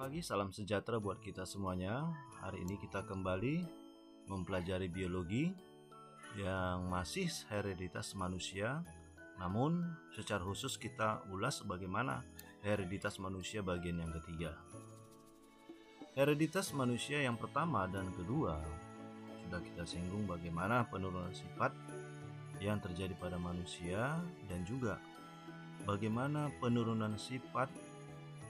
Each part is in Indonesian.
pagi, salam sejahtera buat kita semuanya. Hari ini kita kembali mempelajari biologi yang masih hereditas manusia. Namun secara khusus kita ulas bagaimana hereditas manusia bagian yang ketiga. Hereditas manusia yang pertama dan kedua sudah kita singgung bagaimana penurunan sifat yang terjadi pada manusia dan juga bagaimana penurunan sifat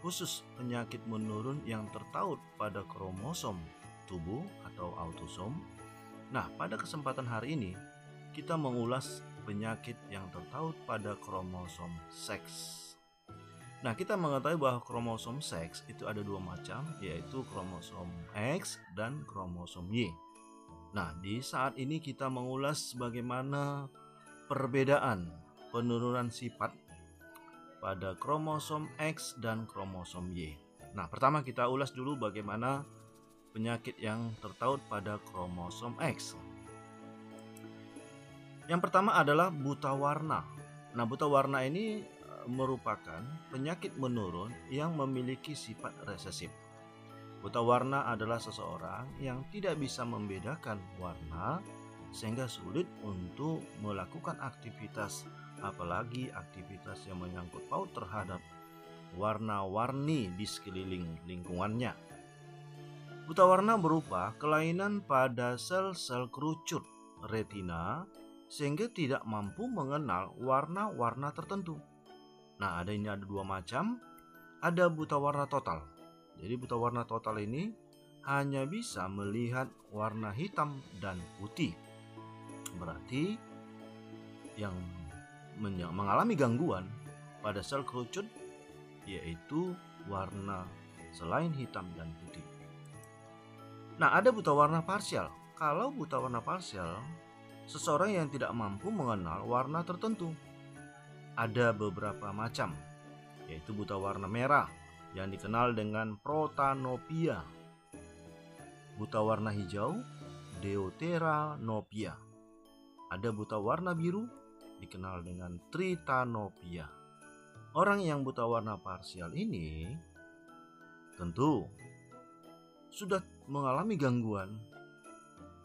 khusus penyakit menurun yang tertaut pada kromosom tubuh atau autosom. Nah, pada kesempatan hari ini kita mengulas penyakit yang tertaut pada kromosom seks. Nah, kita mengetahui bahwa kromosom seks itu ada dua macam, yaitu kromosom X dan kromosom Y. Nah, di saat ini kita mengulas bagaimana perbedaan penurunan sifat pada kromosom X dan kromosom Y. Nah, pertama kita ulas dulu bagaimana penyakit yang tertaut pada kromosom X. Yang pertama adalah buta warna. Nah, buta warna ini merupakan penyakit menurun yang memiliki sifat resesif. Buta warna adalah seseorang yang tidak bisa membedakan warna sehingga sulit untuk melakukan aktivitas, apalagi aktivitas yang menyangkut paut terhadap warna-warni di sekeliling lingkungannya. Buta warna berupa kelainan pada sel-sel kerucut retina sehingga tidak mampu mengenal warna-warna tertentu. Nah, ada dua macam. Ada buta warna total. Jadi buta warna total ini hanya bisa melihat warna hitam dan putih. Berarti yang mengalami gangguan pada sel kerucut yaitu warna selain hitam dan putih. Nah, ada buta warna parsial. Kalau buta warna parsial, seseorang yang tidak mampu mengenal warna tertentu. Ada beberapa macam, yaitu buta warna merah yang dikenal dengan protanopia, buta warna hijau, deuteranopia. Ada buta warna biru dikenal dengan tritanopia. Orang yang buta warna parsial ini tentu sudah mengalami gangguan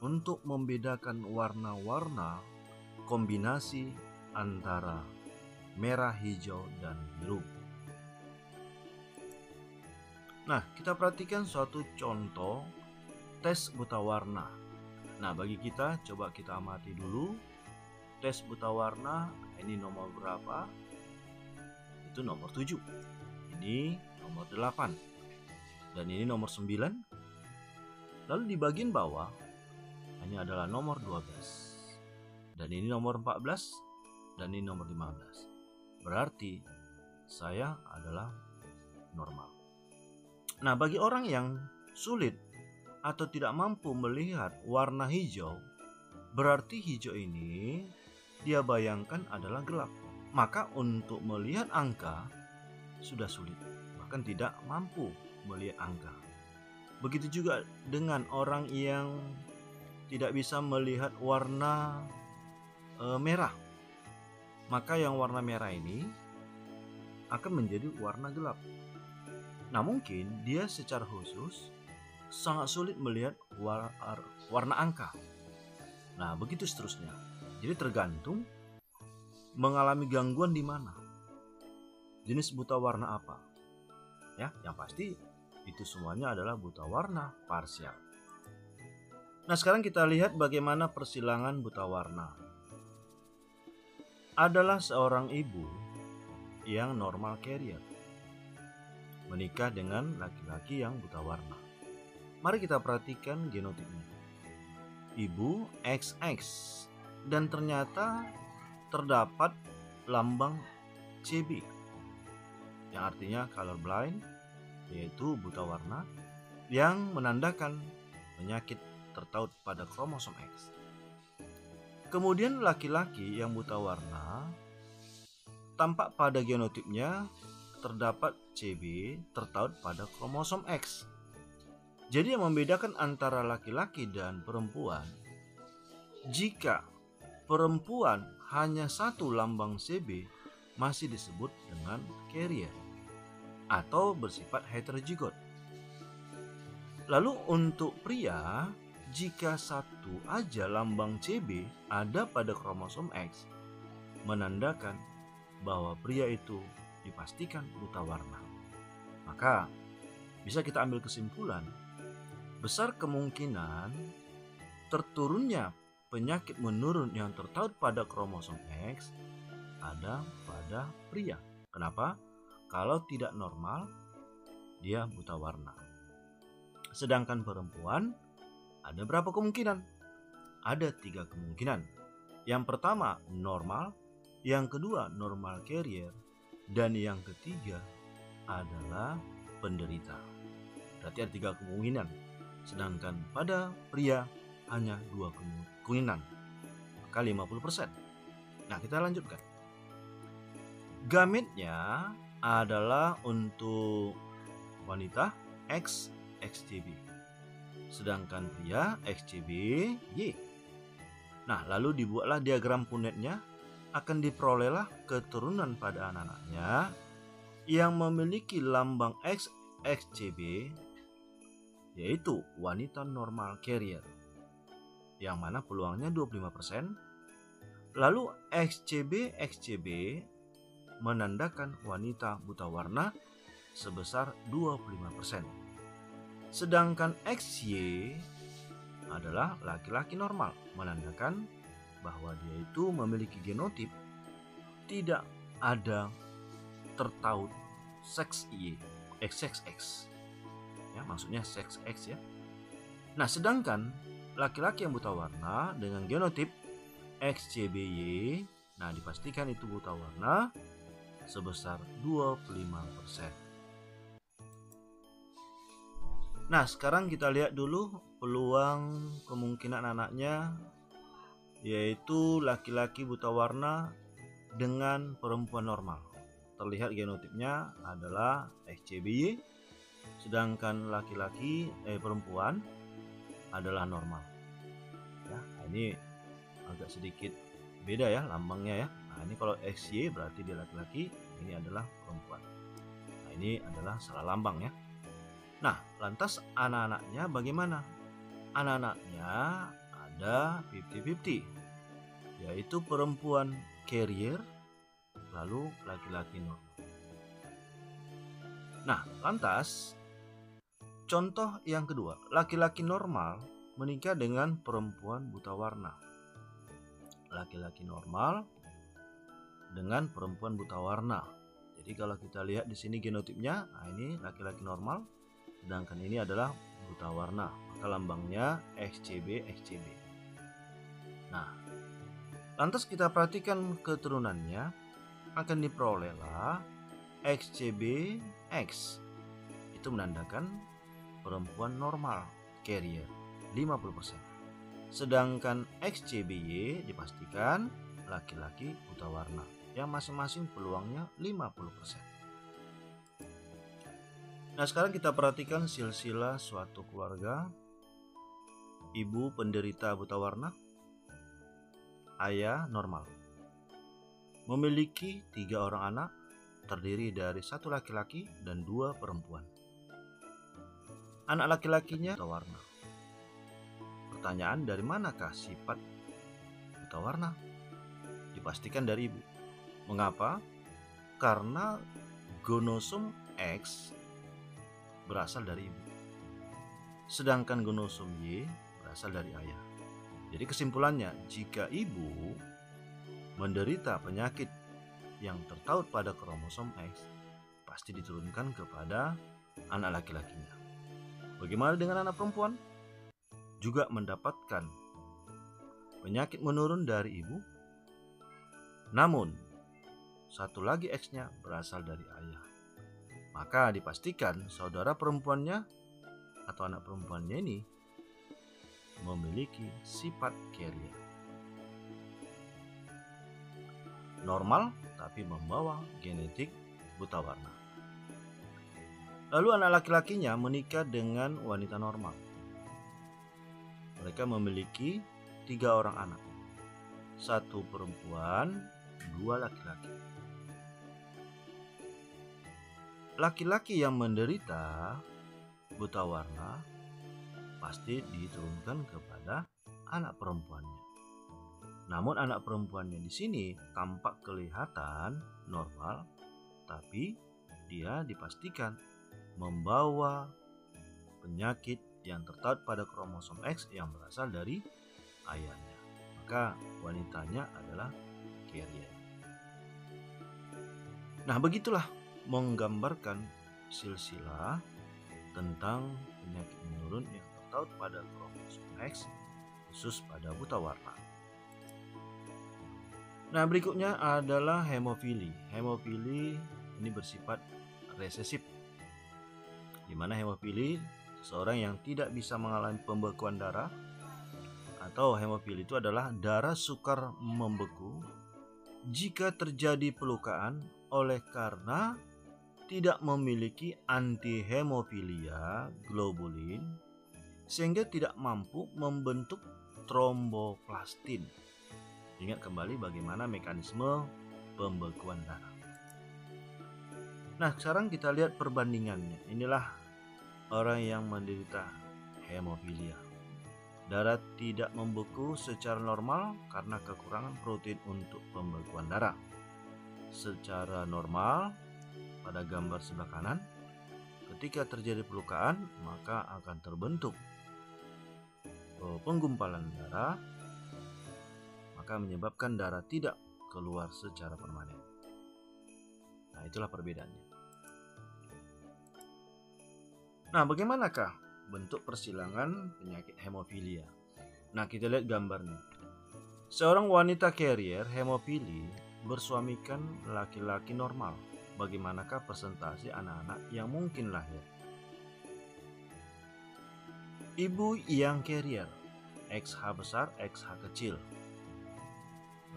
untuk membedakan warna-warna kombinasi antara merah, hijau, dan biru. Nah, kita perhatikan suatu contoh tes buta warna. Nah, bagi kita, coba kita amati dulu tes buta warna. Ini nomor berapa? Itu nomor 7. Ini nomor 8. Dan ini nomor 9. Lalu di bagian bawah, ini adalah nomor 12. Dan ini nomor 14. Dan ini nomor 15. Berarti saya adalah normal. Nah, bagi orang yang sulit atau tidak mampu melihat warna hijau, berarti hijau ini dia bayangkan adalah gelap. Maka untuk melihat angka sudah sulit, bahkan tidak mampu melihat angka. Begitu juga dengan orang yang tidak bisa melihat warna merah. Maka yang warna merah ini akan menjadi warna gelap. Nah, mungkin dia secara khusus sangat sulit melihat warna angka. Nah, begitu seterusnya. Jadi tergantung mengalami gangguan di mana. Jenis buta warna apa? Ya, yang pasti itu semuanya adalah buta warna parsial. Nah, sekarang kita lihat bagaimana persilangan buta warna. Adalah seorang ibu yang normal carrier menikah dengan laki-laki yang buta warna. Mari kita perhatikan genotipnya. Ibu XX dan ternyata terdapat lambang CB yang artinya colorblind, yaitu buta warna yang menandakan penyakit tertaut pada kromosom X. Kemudian laki-laki yang buta warna tampak pada genotipnya terdapat CB tertaut pada kromosom X. Jadi yang membedakan antara laki-laki dan perempuan, jika perempuan hanya satu lambang CB masih disebut dengan carrier atau bersifat heterozigot. Lalu untuk pria, jika satu aja lambang CB ada pada kromosom X, menandakan bahwa pria itu dipastikan buta warna. Maka bisa kita ambil kesimpulan, besar kemungkinan terturunnya penyakit menurun yang tertaut pada kromosom X ada pada pria. Kenapa? Kalau tidak normal, dia buta warna. Sedangkan perempuan ada berapa kemungkinan? Ada 3 kemungkinan. Yang pertama normal, yang kedua normal carrier, dan yang ketiga adalah penderita. Berarti ada 3 kemungkinan. Sedangkan pada pria hanya 2 kemungkinan. Maka 50%. Nah, kita lanjutkan. Gametnya adalah untuk wanita X, XCB. Sedangkan pria XCB Y. Nah, lalu dibuatlah diagram punetnya, akan diperolehlah keturunan pada anak-anaknya yang memiliki lambang X, XCB, yaitu wanita normal carrier, yang mana peluangnya 25%. Lalu XCB, XCB menandakan wanita buta warna sebesar 25%. Sedangkan XY adalah laki-laki normal, menandakan bahwa dia itu memiliki genotip tidak ada tertaut seks Y, XXX. Ya, maksudnya seks X ya. Nah, sedangkan laki-laki yang buta warna dengan genotip XCBY, nah dipastikan itu buta warna sebesar 25%. Nah, sekarang kita lihat dulu peluang kemungkinan anaknya, yaitu laki-laki buta warna dengan perempuan normal. Terlihat genotipnya adalah XCBY, sedangkan perempuan adalah normal. Ya, ini agak sedikit beda ya lambangnya ya. Nah, ini kalau XY berarti dia laki-laki, ini adalah perempuan. Nah, ini adalah salah lambang ya. Nah, lantas anak-anaknya bagaimana? Anak-anaknya ada 50-50, yaitu perempuan carrier, lalu laki-laki normal. Nah, lantas contoh yang kedua, laki-laki normal menikah dengan perempuan buta warna. Laki-laki normal dengan perempuan buta warna. Jadi kalau kita lihat di sini genotipnya, nah ini laki-laki normal, sedangkan ini adalah buta warna. Maka lambangnya XCB, XCB. Nah, lantas kita perhatikan keturunannya, akan diperolehlah XCBX. Itu menandakan perempuan normal carrier 50%. Sedangkan XCBY dipastikan laki-laki buta warna, yang masing-masing peluangnya 50%. Nah, sekarang kita perhatikan silsilah suatu keluarga. Ibu penderita buta warna, ayah normal. Memiliki 3 orang anak, terdiri dari 1 laki-laki dan 2 perempuan. Anak laki-lakinya buta warna. Pertanyaan, dari manakah sifat buta warna? Dipastikan dari ibu. Mengapa? Karena kromosom X berasal dari ibu, sedangkan kromosom Y berasal dari ayah. Jadi kesimpulannya, jika ibu menderita penyakit yang tertaut pada kromosom X, pasti diturunkan kepada anak laki-lakinya. Bagaimana dengan anak perempuan? Juga mendapatkan penyakit menurun dari ibu, namun satu lagi X-nya berasal dari ayah. Maka dipastikan saudara perempuannya atau anak perempuannya ini memiliki sifat carrier. Normal tapi membawa genetik buta warna. Lalu anak laki-lakinya menikah dengan wanita normal. Mereka memiliki 3 orang anak, 1 perempuan, 2 laki-laki. Laki-laki yang menderita buta warna pasti diturunkan kepada anak perempuannya. Namun anak perempuannya di sini tampak kelihatan normal, tapi dia dipastikan membawa penyakit yang tertaut pada kromosom X yang berasal dari ayahnya. Maka wanitanya adalah carrier. Nah, begitulah menggambarkan silsilah tentang penyakit menurun yang tertaut pada kromosom X khusus pada buta warna. Nah, berikutnya adalah hemofili. Hemofili ini bersifat resesif, di mana hemofili seseorang yang tidak bisa mengalami pembekuan darah, atau hemofili itu adalah darah sukar membeku jika terjadi pelukaan oleh karena tidak memiliki antihemofilia globulin sehingga tidak mampu membentuk tromboplastin. Ingat kembali bagaimana mekanisme pembekuan darah. Nah, sekarang kita lihat perbandingannya. Inilah orang yang menderita hemofilia. Darah tidak membeku secara normal karena kekurangan protein untuk pembekuan darah. Secara normal, pada gambar sebelah kanan, ketika terjadi pelukaan, maka akan terbentuk penggumpalan darah, maka menyebabkan darah tidak keluar secara permanen. Nah, itulah perbedaannya. Nah, bagaimanakah bentuk persilangan penyakit hemofilia? Nah, kita lihat gambarnya. Seorang wanita carrier hemofili bersuamikan laki-laki normal. Bagaimanakah persentase anak-anak yang mungkin lahir? Ibu yang carrier, XH besar, XH kecil,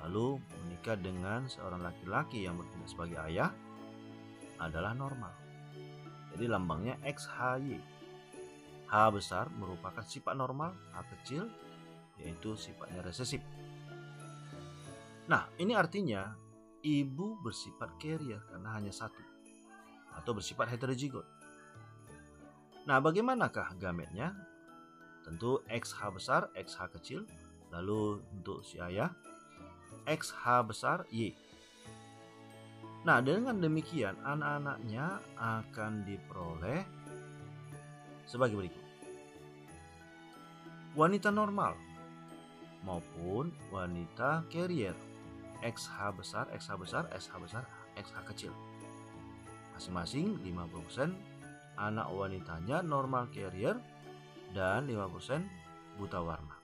lalu menikah dengan seorang laki-laki yang bertindak sebagai ayah, adalah normal. Jadi lambangnya XHY. H besar merupakan sifat normal, H kecil yaitu sifatnya resesif. Nah, ini artinya ibu bersifat carrier karena hanya satu, atau bersifat heterozigot. Nah, bagaimanakah gametnya? Tentu XH besar, XH kecil. Lalu untuk si ayah, XH besar, Y. Nah, dengan demikian anak-anaknya akan diperoleh sebagai berikut. Wanita normal maupun wanita carrier, XH besar, XH besar, XH besar, XH kecil. Masing-masing 50% anak wanitanya normal carrier dan 50% buta warna.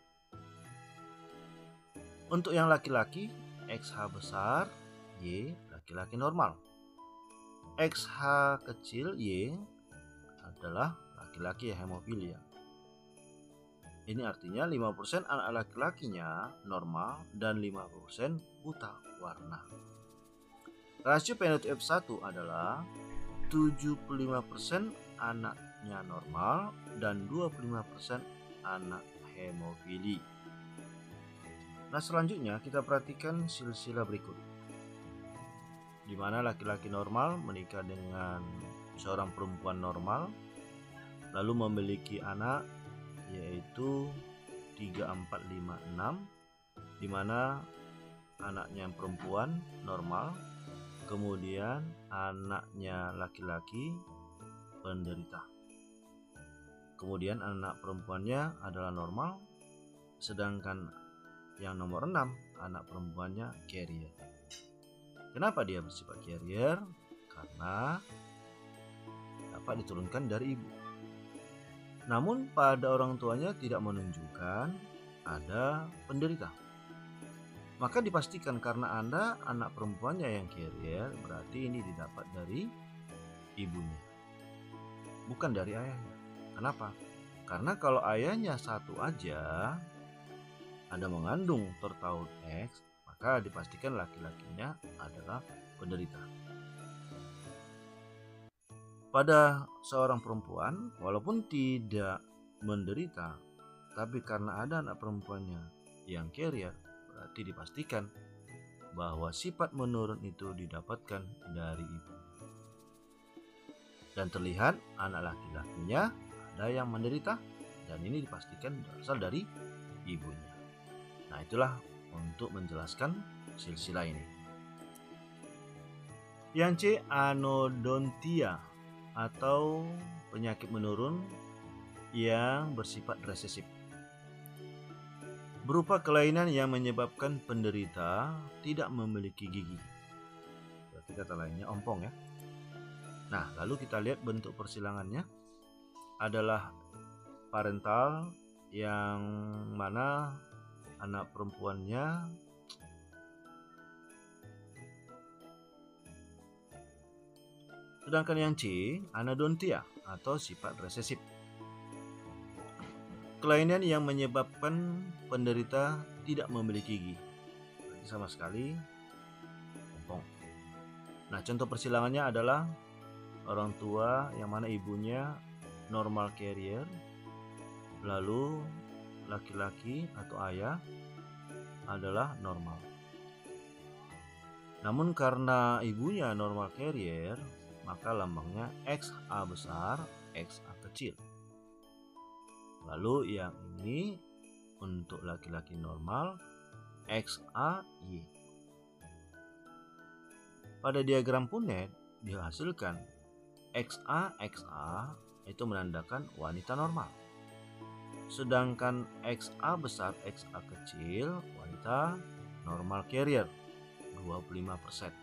Untuk yang laki-laki, XH besar, Y, laki-laki normal. XH kecil, Y, adalah laki-laki hemofilia. Ini artinya 50% anak laki-lakinya normal dan 50% buta warna. Rasio fenotip 1 adalah 75% anaknya normal dan 25% anak hemofili. Nah, selanjutnya kita perhatikan silsilah berikut, di mana laki-laki normal menikah dengan seorang perempuan normal, lalu memiliki anak yaitu 3, 4, 5, 6, di mana anaknya yang perempuan normal, kemudian anaknya laki-laki penderita, kemudian anak perempuannya adalah normal, sedangkan yang nomor 6 anak perempuannya carrier. Kenapa dia bersifat carrier? Karena dapat diturunkan dari ibu. Namun pada orang tuanya tidak menunjukkan ada penderita. Maka dipastikan karena Anda anak perempuannya yang carrier, berarti ini didapat dari ibunya, bukan dari ayahnya. Kenapa? Karena kalau ayahnya satu aja Anda mengandung tertaut X, maka dipastikan laki-lakinya adalah penderita. Pada seorang perempuan, walaupun tidak menderita, tapi karena ada anak perempuannya yang carrier, berarti dipastikan bahwa sifat menurun itu didapatkan dari ibu. Dan terlihat anak laki-lakinya ada yang menderita dan ini dipastikan berasal dari ibunya. Nah, itulah untuk menjelaskan silsilah ini. Yang C, anodontia atau penyakit menurun yang bersifat resesif, berupa kelainan yang menyebabkan penderita tidak memiliki gigi. Berarti kata lainnya ompong ya. Nah, lalu kita lihat bentuk persilangannya adalah parental, yang mana anak perempuannya sedangkan yang C, anodontia atau sifat resesif, kelainan yang menyebabkan penderita tidak memiliki gigi. Berarti sama sekali ompong. Nah, contoh persilangannya adalah orang tua yang mana ibunya normal carrier, lalu laki-laki atau ayah adalah normal. Namun karena ibunya normal carrier, maka lambangnya XA besar, XA kecil. Lalu yang ini untuk laki-laki normal XAY. Pada diagram Punnett dihasilkan XA itu menandakan wanita normal. Sedangkan XA besar, XA kecil wanita normal carrier 25%.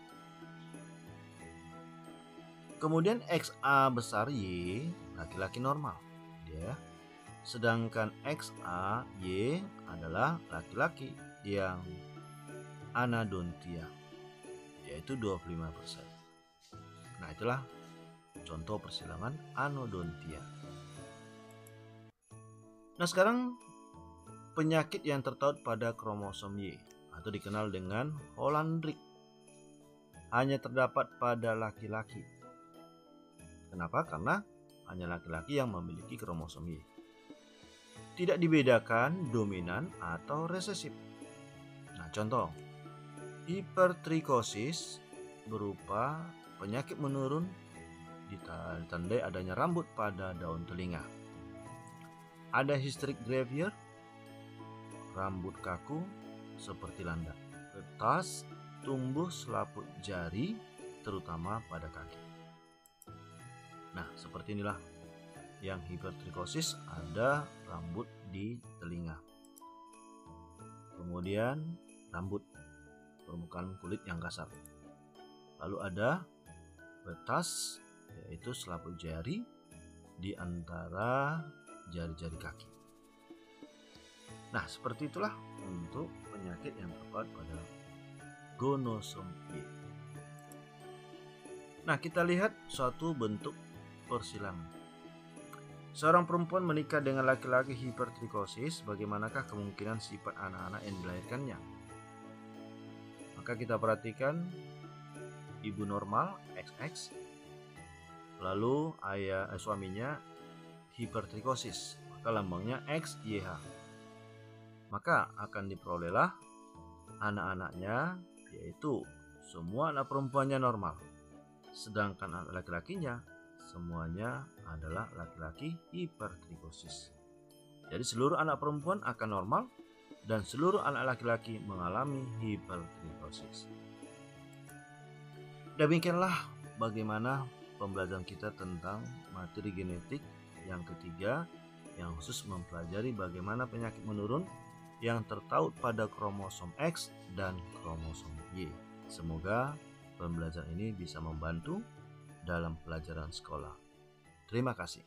Kemudian XA besar Y laki-laki normal dia. Sedangkan XAY adalah laki-laki yang anodontia, yaitu 25%. Nah, itulah contoh persilangan anodontia. Nah, sekarang penyakit yang tertaut pada kromosom Y atau dikenal dengan Hollandrick hanya terdapat pada laki-laki. Kenapa? Karena hanya laki-laki yang memiliki kromosom Y. Tidak dibedakan dominan atau resesif. Nah, contoh hipertrikosis berupa penyakit menurun ditandai adanya rambut pada daun telinga. Ada hysteric gravure, rambut kaku seperti landak. Kertas tumbuh selaput jari terutama pada kaki. Nah, seperti inilah yang hipertrikosis, ada rambut di telinga. Kemudian rambut, permukaan kulit yang kasar. Lalu ada betas, yaitu selaput jari di antara jari-jari kaki. Nah, seperti itulah untuk penyakit yang terdapat pada gonosom Y. Nah, kita lihat suatu bentuk persilangan. Seorang perempuan menikah dengan laki-laki hipertrikosis, bagaimanakah kemungkinan sifat anak-anak yang dilahirkannya? Maka kita perhatikan ibu normal XX, lalu suaminya hipertrikosis, maka lambangnya XYH. Maka akan diperolehlah anak-anaknya, yaitu semua anak perempuannya normal, sedangkan anak laki-lakinya semuanya adalah laki-laki hipertrikosis. Jadi seluruh anak perempuan akan normal dan seluruh anak laki-laki mengalami hipertrikosis. Demikianlah bagaimana pembelajaran kita tentang materi genetik yang ketiga, yang khusus mempelajari bagaimana penyakit menurun yang tertaut pada kromosom X dan kromosom Y. Semoga pembelajaran ini bisa membantu dalam pelajaran sekolah. Terima kasih.